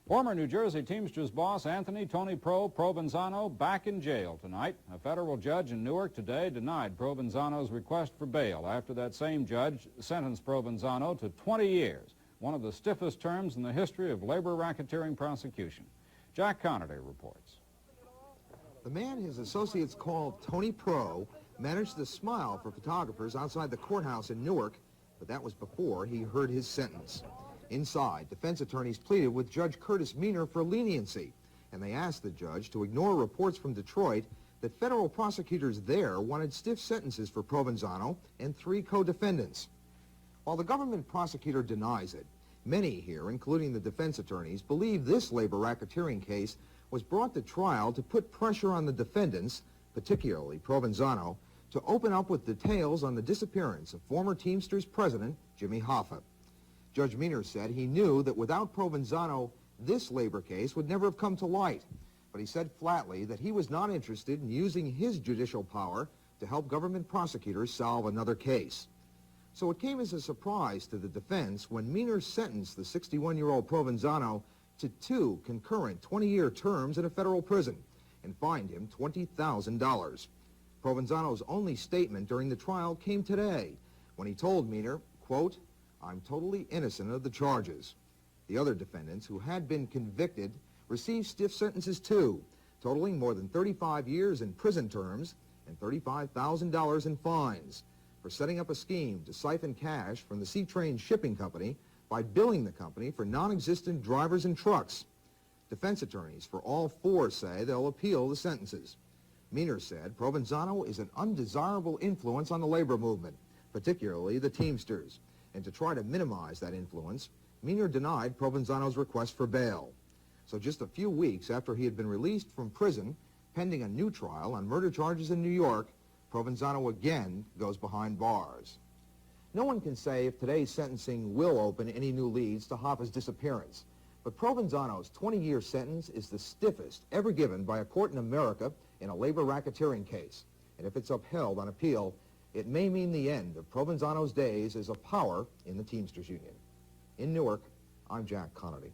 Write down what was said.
Former New Jersey Teamsters boss Anthony Tony Provenzano back in jail tonight. A federal judge in Newark today denied Provenzano's request for bail after that same judge sentenced Provenzano to 20 years, one of the stiffest terms in the history of labor racketeering prosecution. Jack Connerty reports. The man his associates called Tony Pro managed to smile for photographers outside the courthouse in Newark, but that was before he heard his sentence. Inside, defense attorneys pleaded with Judge Curtis Meaner for leniency, and they asked the judge to ignore reports from Detroit that federal prosecutors there wanted stiff sentences for Provenzano and 3 co-defendants. While the government prosecutor denies it, many here, including the defense attorneys, believe this labor racketeering case was brought to trial to put pressure on the defendants, particularly Provenzano, to open up with details on the disappearance of former Teamsters president Jimmy Hoffa. Judge Meaner said he knew that without Provenzano, this labor case would never have come to light. But he said flatly that he was not interested in using his judicial power to help government prosecutors solve another case. So it came as a surprise to the defense when Meaner sentenced the 61-year-old Provenzano to 2 concurrent 20-year terms in a federal prison and fined him $20,000. Provenzano's only statement during the trial came today when he told Meaner, quote, "I'm totally innocent of the charges." The other defendants who had been convicted received stiff sentences too, totaling more than 35 years in prison terms and $35,000 in fines for setting up a scheme to siphon cash from the Seatrain Shipping Company by billing the company for non-existent drivers and trucks. Defense attorneys for all 4 say they'll appeal the sentences. Meaner said Provenzano is an undesirable influence on the labor movement, particularly the Teamsters. And to try to minimize that influence, Meaner denied Provenzano's request for bail. So just a few weeks after he had been released from prison, pending a new trial on murder charges in New York, Provenzano again goes behind bars. No one can say if today's sentencing will open any new leads to Hoffa's disappearance, but Provenzano's 20-year sentence is the stiffest ever given by a court in America in a labor racketeering case. And if it's upheld on appeal, it may mean the end of Provenzano's days as a power in the Teamsters Union. In Newark, I'm Jack Connerty.